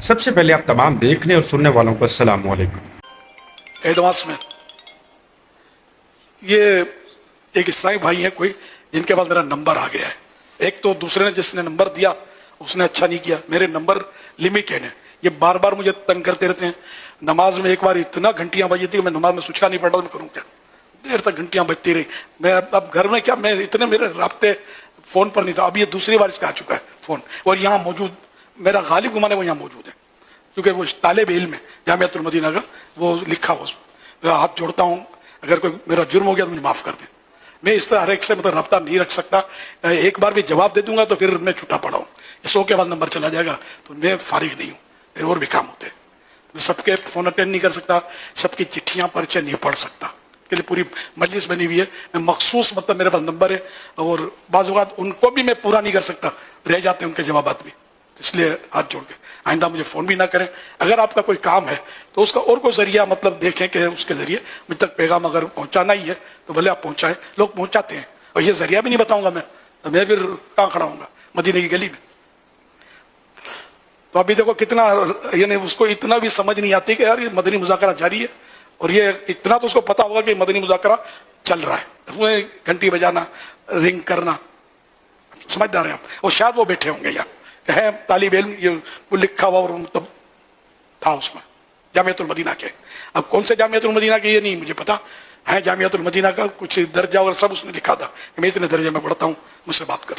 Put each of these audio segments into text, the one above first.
سب سے پہلے آپ تمام دیکھنے اور سننے والوں کو السلام علیکم۔ ایڈوانس میں یہ ایک عیسائی بھائی ہیں کوئی جن کے پاس میرا نمبر آ گیا ہے۔ ایک تو دوسرے نے جس نے نمبر دیا اس نے اچھا نہیں کیا، میرے نمبر لمیٹڈ ہیں، یہ بار بار مجھے تنگ کرتے رہتے ہیں۔ نماز میں ایک بار اتنا گھنٹیاں بجی تھی کہ میں نماز میں سوچا نہیں پڑتا، میں کروں کیا، دیر تک گھنٹیاں بجتی رہی۔ میں اب گھر میں کیا، میں اتنے میرے رابطے فون پر نہیں تھا، اب یہ دوسری بار اس کا آ چکا ہے فون، اور یہاں موجود میرا غالب گمان ہے وہ یہاں موجود ہے، کیونکہ وہ طالب علم ہے جامعۃ المدینہ کا، وہ لکھا ہوا اس میں۔ میں ہاتھ جوڑتا ہوں، اگر کوئی میرا جرم ہو گیا تو مجھے معاف کر دیں۔ میں اس طرح ہر ایک سے رابطہ نہیں رکھ سکتا، ایک بار بھی جواب دے دوں گا تو پھر میں چھٹا پڑا ہوں، 100 کے بعد نمبر چلا جائے گا تو میں فارغ نہیں ہوں، میرے اور بھی کام ہوتے ہیں۔ میں سب کے فون اٹینڈ نہیں کر سکتا، سب کی چٹھیاں پرچے نہیں پڑھ سکتا، کے لیے پوری مجلس بنی ہوئی ہے، میں مخصوص مطلب میرے پاس نمبر ہے، اور بعض اوقات ان کو بھی میں پورا نہیں کر سکتا، رہ جاتے ہیں ان کے جوابات بھی، اس لیے ہاتھ جوڑ کے آئندہ مجھے فون بھی نہ کریں۔ اگر آپ کا کوئی کام ہے تو اس کا اور کوئی ذریعہ مطلب دیکھیں کہ اس کے ذریعے مجھ تک پیغام اگر پہنچانا ہی ہے تو بھلے آپ پہنچائیں، لوگ پہنچاتے ہیں، اور یہ ذریعہ بھی نہیں بتاؤں گا میں پھر کہاں کھڑا ہوں گا مدینے کی گلی میں۔ تو ابھی دیکھو کتنا، یعنی اس کو اتنا بھی سمجھ نہیں آتی کہ یار یہ مدنی مذاکرہ جاری ہے، اور یہ اتنا تو اس کو پتا ہوگا کہ مدنی مذاکرہ چل رہا ہے، گھنٹی بجانا، رنگ کرنا، سمجھدار ہیں آپ، اور شاید وہ بیٹھے ہوں گے یہاں ہے طالب علم، یہ وہ لکھا ہوا اور مطلب تھا اس میں جامعۃ المدینہ کے۔ اب کون سے جامعۃ المدینہ کے یہ نہیں مجھے پتا ہے، جامعۃ المدینہ کا کچھ درجہ اور سب اس نے لکھا تھا کہ میں اتنے درجے میں پڑھتا ہوں، مجھ سے بات کر۔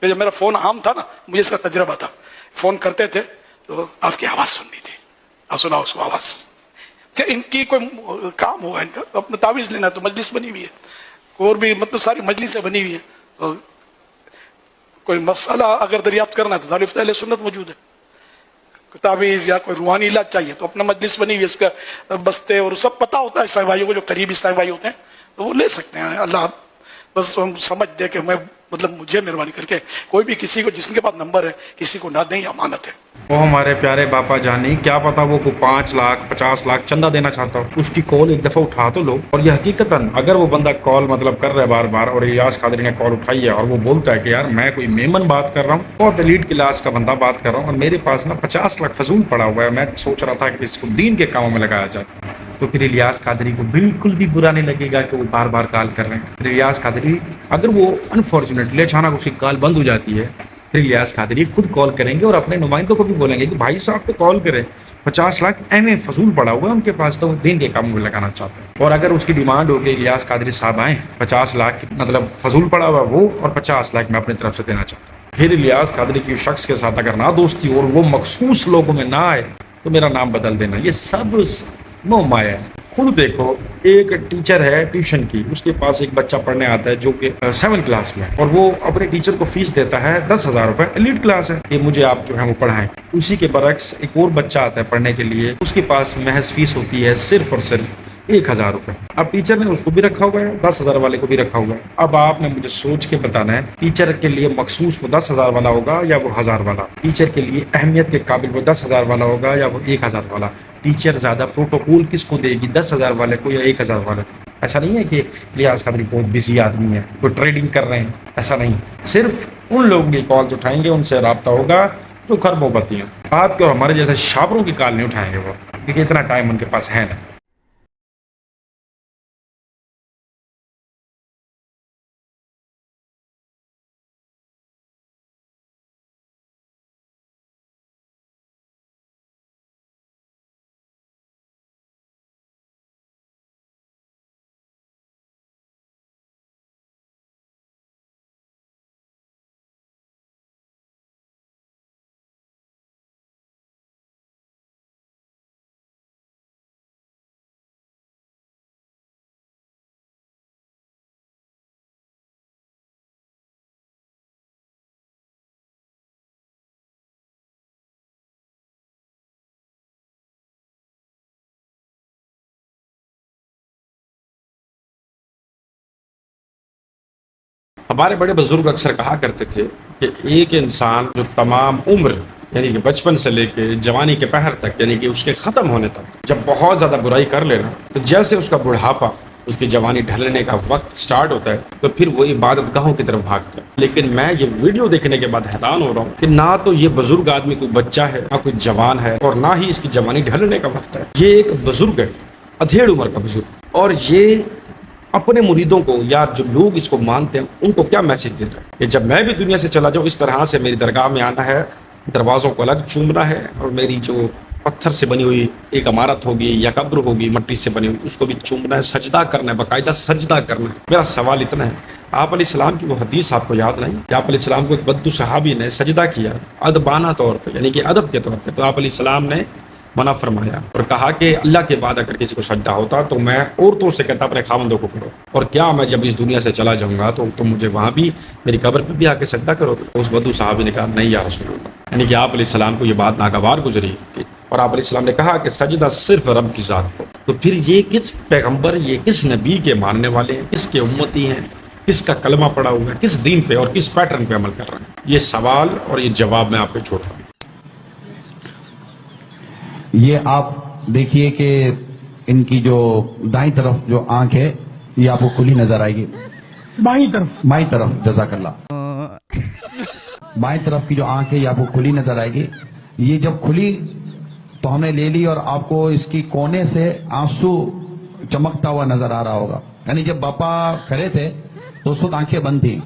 جب میرا فون عام تھا نا، مجھے اس کا تجربہ تھا، فون کرتے تھے تو آپ کی آواز سننی تھی، آپ سنا اس کو آواز کہ ان کی کوئی کام ہوگا، ان کا اپنا تعویذ لینا، تو مجلس بنی ہوئی ہے، اور بھی مطلب ساری مجلسیں بنی ہوئی ہیں، کوئی مسئلہ اگر دریافت کرنا ہے تو دارالفتہ اہل سنت موجود ہے، تعویذ یا کوئی روحانی علاج چاہیے تو اپنا مجلس بنی ہوئی ہے، اس کا بستے اور سب پتہ ہوتا ہے عیسائی بھائیوں کو، جو قریبی عیسائی بھائی ہوتے ہیں تو وہ لے سکتے ہیں۔ اللہ بس ہم سمجھ دے کہ میں مطلب مجھے مہربانی کر کے کوئی بھی کسی کو جس کے پاس نمبر ہے کسی کو نہ دیں، یہ امانت ہے۔ وہ ہمارے پیارے باپا جانی، کیا پتا وہ کو 5 لاکھ 50 لاکھ چندہ دینا چاہتا ہو، اس کی کال ایک دفعہ اٹھا تو لو۔ اور یہ حقیقتاً اگر وہ بندہ کال مطلب کر رہا ہے بار بار، اور الیاس قادری نے کال اٹھائی ہے اور وہ بولتا ہے کہ یار میں کوئی میمن بات کر رہا ہوں، بہت ایلیٹ کلاس کا بندہ بات کر رہا ہوں، اور میرے پاس نا 50 لاکھ فضول پڑا ہوا ہے، میں سوچ رہا تھا کہ اس کو دین کے کاموں میں لگایا جائے، تو پھر الیاس قادری کو بالکل بھی برا نہیں لگے گا کہ وہ بار بار کال کر رہے ہیں۔ پھر الیاس قادری اگر وہ انفارچونیٹلی اچانک اس کی کال بند ہو جاتی ہے، پھر الیاس قادری خود کال کریں گے اور اپنے نمائندوں کو بھی بولیں گے کہ بھائی صاحب کو کال کریں، 50 لاکھ ایم اے فضول پڑا ہوا ہے ان کے پاس، تو وہ دین کے کاموں میں لگانا چاہتے ہیں۔ اور اگر اس کی ڈیمانڈ ہوگی الیاس قادری صاحب آئیں، 50 لاکھ مطلب فضول پڑا ہوا وہ، اور 50 لاکھ میں اپنی طرف سے دینا چاہتا ہوں، پھر الیاس قادری کی شخص کے ساتھ اگر نہ دوستی اور وہ مخصوص لوگوں میں نہ آئے تو میرا نام بدل دینا، یہ سب نو مایا ہے۔ خود دیکھو، ایک ٹیچر ہے ٹیوشن کی، اس کے پاس ایک بچہ پڑھنے آتا ہے جو کہ 7 کلاس میں، اور وہ اپنے ٹیچر کو فیس دیتا ہے 10,000 روپے، ایلیٹ کلاس ہے، کہ مجھے آپ جو ہے وہ پڑھائیں۔ اسی کے برعکس ایک اور بچہ آتا ہے پڑھنے کے لیے، اس کے پاس محض فیس ہوتی ہے صرف اور صرف 1,000 روپے۔ اب ٹیچر نے اس کو بھی رکھا ہوا ہے، 10,000 والے کو بھی رکھا ہوا ہے۔ اب آپ نے مجھے سوچ کے بتانا ہے ٹیچر کے لیے مخصوص وہ 10,000 والا ہوگا یا وہ 1,000 والا، ٹیچر کے لیے اہمیت کے قابل وہ 10,000 والا ہوگا یا وہ 1,000 والا، ٹیچر زیادہ پروٹوکول کس کو دے گی، 10,000 والے کو یا 1,000 والے کو؟ ایسا نہیں ہے کہ الیاس قادری بہت بزی آدمی ہے، کوئی ٹریڈنگ کر رہے ہیں، ایسا نہیں، صرف ان لوگوں کی کالز اٹھائیں گے، ان سے رابطہ ہوگا جو خربوں بتی ہیں، آپ کے اور ہمارے جیسے شاپروں کی کال نہیں اٹھائیں گے وہ، کیونکہ اتنا ٹائم ان کے پاس ہے نہیں۔ ہمارے بڑے بزرگ اکثر کہا کرتے تھے کہ ایک انسان جو تمام عمر، یعنی کہ بچپن سے لے کے جوانی کے پہر تک، یعنی کہ اس کے ختم ہونے تک، جب بہت زیادہ برائی کر لینا، تو جیسے اس کا بڑھاپا اس کی جوانی ڈھلنے کا وقت سٹارٹ ہوتا ہے تو پھر وہ عبادت گاہوں کی طرف بھاگتا ہے۔ لیکن میں یہ ویڈیو دیکھنے کے بعد حیران ہو رہا ہوں کہ نہ تو یہ بزرگ آدمی کوئی بچہ ہے، نہ کوئی جوان ہے، اور نہ ہی اس کی جوانی ڈھلنے کا وقت ہے۔ یہ ایک بزرگ ہے، ادھیڑ عمر کا بزرگ، اور یہ اپنے مریدوں کو یا جو لوگ اس کو مانتے ہیں ان کو کیا میسج دے رہا ہے کہ جب میں بھی دنیا سے چلا جاؤں اس طرح سے میری درگاہ میں آنا ہے، دروازوں کو الگ چومنا ہے، اور میری جو پتھر سے بنی ہوئی ایک عمارت ہوگی یا قبر ہوگی مٹی سے بنی ہوئی اس کو بھی چومنا ہے، سجدہ کرنا ہے، باقاعدہ سجدہ کرنا ہے۔ میرا سوال اتنا ہے، آپ علیہ السلام کی وہ حدیث آپ کو یاد نہیں کہ آپ علیہ السلام کو ایک بدو صحابی نے سجدہ کیا ادبانہ طور پہ، یعنی کہ ادب کے طور پہ، تو آپ علیہ السلام نے منع فرمایا اور کہا کہ اللہ کے بعد اگر کسی کو سجدہ ہوتا تو میں عورتوں سے کہتا اپنے خاوندوں کو کرو، اور کیا میں جب اس دنیا سے چلا جاؤں گا تو تم مجھے وہاں بھی میری قبر پہ بھی آ کے سجدہ کرو گے؟ تو اس بدو صحابی نے کہا نہیں یا رسول اللہ، یعنی کہ آپ علیہ السلام کو یہ بات ناگوار گزری اور آپ علیہ السلام نے کہا کہ سجدہ صرف رب کی ذات کو۔ تو پھر یہ کس پیغمبر، یہ کس نبی کے ماننے والے ہیں، کس کے امتی ہیں، کس کا کلمہ پڑا ہوا ہے، کس دین پہ اور کس پیٹرن پہ عمل کر رہے ہیں؟ یہ سوال اور یہ جواب میں آپ کو چھوڑ رہا ہوں۔ یہ آپ دیکھیے کہ ان کی جو دائیں طرف جو آنکھ ہے یہ آپ کو کھلی نظر آئے گی، بائیں طرف جزاک اللہ، بائیں طرف کی جو آنکھ ہے یہ آپ کو کھلی نظر آئے گی۔ یہ جب کھلی تو ہم نے لے لی اور آپ کو اس کی کونے سے آنسو چمکتا ہوا نظر آ رہا ہوگا، یعنی جب باپا کھڑے تھے تو اس وقت آنکھیں بند تھیں،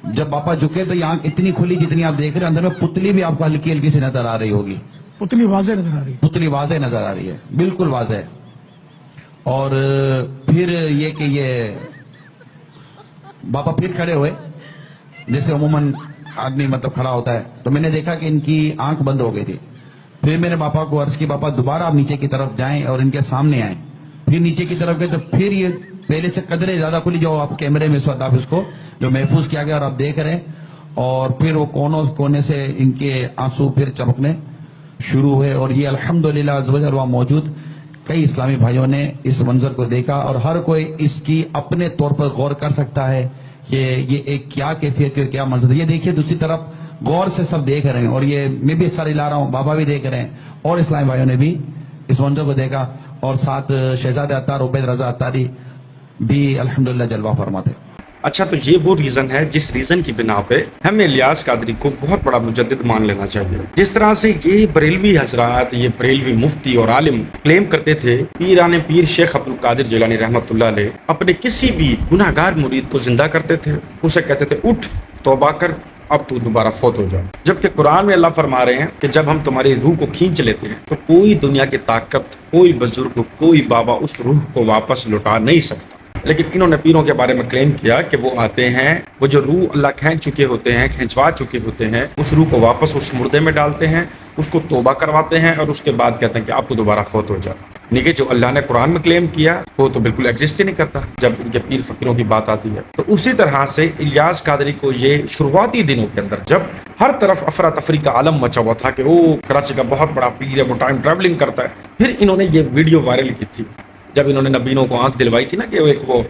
جب باپا جھکے تو یہ آنکھ اتنی کھلی جتنی آپ دیکھ رہے ہیں، اندر میں پتلی بھی آپ کو ہلکی ہلکی سی نظر آ رہی ہوگی، پتلی واضح نظر آ رہی ہے، پتلی واضح نظر آ رہی ہے، بالکل واضح۔ اور پھر یہ کہ یہ باپا پھر کھڑے ہوئے، جیسے عموماً آدمی مطلب کھڑا ہوتا ہے، تو میں نے دیکھا کہ ان کی آنکھ بند ہو گئی تھی۔ پھر میں نے باپا کو عرض کی باپا دوبارہ آپ نیچے کی طرف جائیں اور ان کے سامنے آئیں، پھر نیچے کی طرف گئے تو پھر یہ پہلے سے قدرے زیادہ کھلی، جو آپ کیمرے میں اس وقت آپ اس کو جو محفوظ کیا گیا اور آپ دیکھ رہے ہیں، اور پھر وہ کونے سے ان کے آنسو پھر چمکنے شروع ہوئے۔ اور یہ الحمدللہ عز و جل وہاں موجود کئی اسلامی بھائیوں نے اس منظر کو دیکھا، اور ہر کوئی اس کی اپنے طور پر غور کر سکتا ہے کہ یہ ایک کیا کیفیت ہے، کیا منظر ہے۔ یہ دیکھیے دوسری طرف غور سے سب دیکھ رہے ہیں، اور یہ میں بھی ساری لا رہا ہوں، بابا بھی دیکھ رہے ہیں، اور اسلامی بھائیوں نے بھی اس منظر کو دیکھا، اور ساتھ شہزاد عطار عبید رضا عطاری بھی الحمدللہ جلوہ فرماتے۔ اچھا، تو یہ وہ ریزن ہے جس ریزن کی بنا پہ ہمیں الیاس قادری کو بہت بڑا مجدد مان لینا چاہیے۔ جس طرح سے یہ بریلوی حضرات، یہ بریلوی مفتی اور عالم کلیم کرتے تھے پیران پیر شیخ عبد القادر جیلانی رحمۃ اللہ علیہ اپنے کسی بھی گناہ گار مرید کو زندہ کرتے تھے، اسے کہتے تھے اٹھ توبہ کر، اب تو دوبارہ فوت ہو جائے۔ جبکہ قرآن میں اللہ فرما رہے ہیں کہ جب ہم تمہاری روح کو کھینچ لیتے ہیں تو کوئی دنیا کی طاقت، کوئی بزرگ، کوئی بابا اس روح کو واپس لوٹا نہیں سکتا۔ لیکن انہوں نے پیروں کے بارے میں کلیم کیا کہ وہ آتے ہیں، وہ جو روح اللہ کھینچ چکے ہوتے ہیں، کھینچوا چکے ہوتے ہیں، اس روح کو واپس اس مردے میں ڈالتے ہیں، اس کو توبہ کرواتے ہیں، اور اس کے بعد کہتے ہیں کہ آپ کو دوبارہ فوت ہو جائے۔ یعنی کہ جو اللہ نے قرآن میں کلیم کیا وہ تو بالکل ایگزسٹ ہی نہیں کرتا جب ان کے پیر فقیروں کی بات آتی ہے۔ تو اسی طرح سے الیاس قادری کو یہ شروعاتی دنوں کے اندر جب ہر طرف افراتفری کا عالم مچا ہوا تھا کہ وہ کراچی کا بہت بڑا پیر ہے، وہ ٹائم ٹریولنگ کرتا ہے، پھر انہوں نے یہ ویڈیو وائرل کی تھی جب انہوں نے نبینوں کو آنکھ دلوائی تھی نا، کہ وہ ایک وہ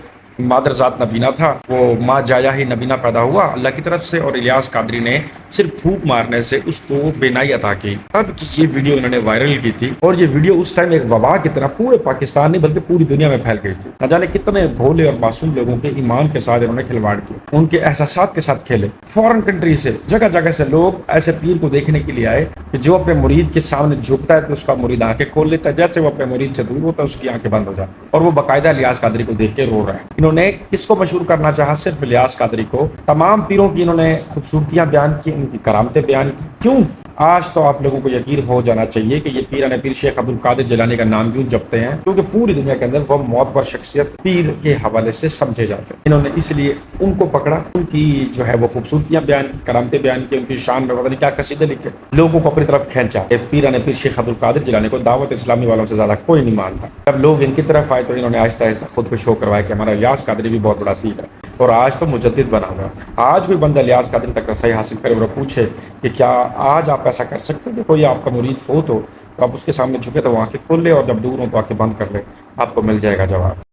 مادر ذات نبینا تھا، وہ ماں جایا ہی نبینا پیدا ہوا اللہ کی طرف سے، اور الیاس قادری نے صرف پھونک مارنے سے اس کو بینائی عطا کی۔ اب یہ ویڈیو انہوں نے وائرل کی تھی، اور یہ ویڈیو اس ٹائم ایک وبا کی طرح پورے پاکستان نہیں بلکہ پوری دنیا میں پھیل گئی تھی۔ نہ جانے کتنے بھولے اور معصوم لوگوں کے ایمان کے ساتھ انہوں نے کھلواڑ کیا، ان کے احساسات کے ساتھ کھیلے۔ فورن کنٹری سے جگہ جگہ سے لوگ ایسے پیر کو دیکھنے کے لیے آئے کہ جو اپنے مرید کے سامنے جھکتا ہے تو اس کا مرید آنکھیں کھول لیتا ہے، جیسے وہ اپنے مرید سے دور ہوتا ہے اس کی آنکھیں بند ہو جاتی ہیں، اور وہ باقاعدہ الیاس قادری کو دیکھ کے رو رہا ہے۔ انہوں نے کس کو مشہور کرنا چاہا؟ صرف الیاس قادری کو۔ تمام پیروں کی انہوں نے خوبصورتیاں بیان کی، ان کی کرامتیں بیان کی۔ کیوں؟ آج تو آپ لوگوں کو یقین ہو جانا چاہیے کہ یہ پیران پیر شیخ عبد القادر جیلانی کا نام کیوں جپتے ہیں، کیونکہ پوری دنیا کے اندر وہ معتبر شخصیت پیر کے حوالے سے سمجھے جاتے ہیں۔ انہوں نے اس لیے ان کو پکڑا، ان کی جو ہے وہ خوبصورتیاں بیان کی، کرامتیں بیان کی، ان کی شان میں پتہ نہیں کیا قصیدے لکھے، لوگوں کو اپنی طرف کھینچا۔ پیران پیر شیخ عبد القادر جیلانی کو دعوت اسلامی والوں سے زیادہ کوئی نہیں مانتا۔ جب لوگ ان کی طرف آئے تو انہوں نے آہستہ آہستہ خود کو شو کروایا کہ ہمارا الیاس قادری بھی بہت بڑا پیر ہے، اور آج تو مجدد بنا ہوا۔ آج کوئی بندہ الیاس قادری تک رسائی حاصل کرے اور پوچھے کہ کیا آج آپ ایسا کر سکتے ہیں کہ کوئی آپ کا مرید فوت ہو تو آپ اس کے سامنے جھکے تو وہ آنکھیں کھول لے، اور جب دور ہوں تو آنکھیں بند کر لے، آپ کو مل جائے گا جواب۔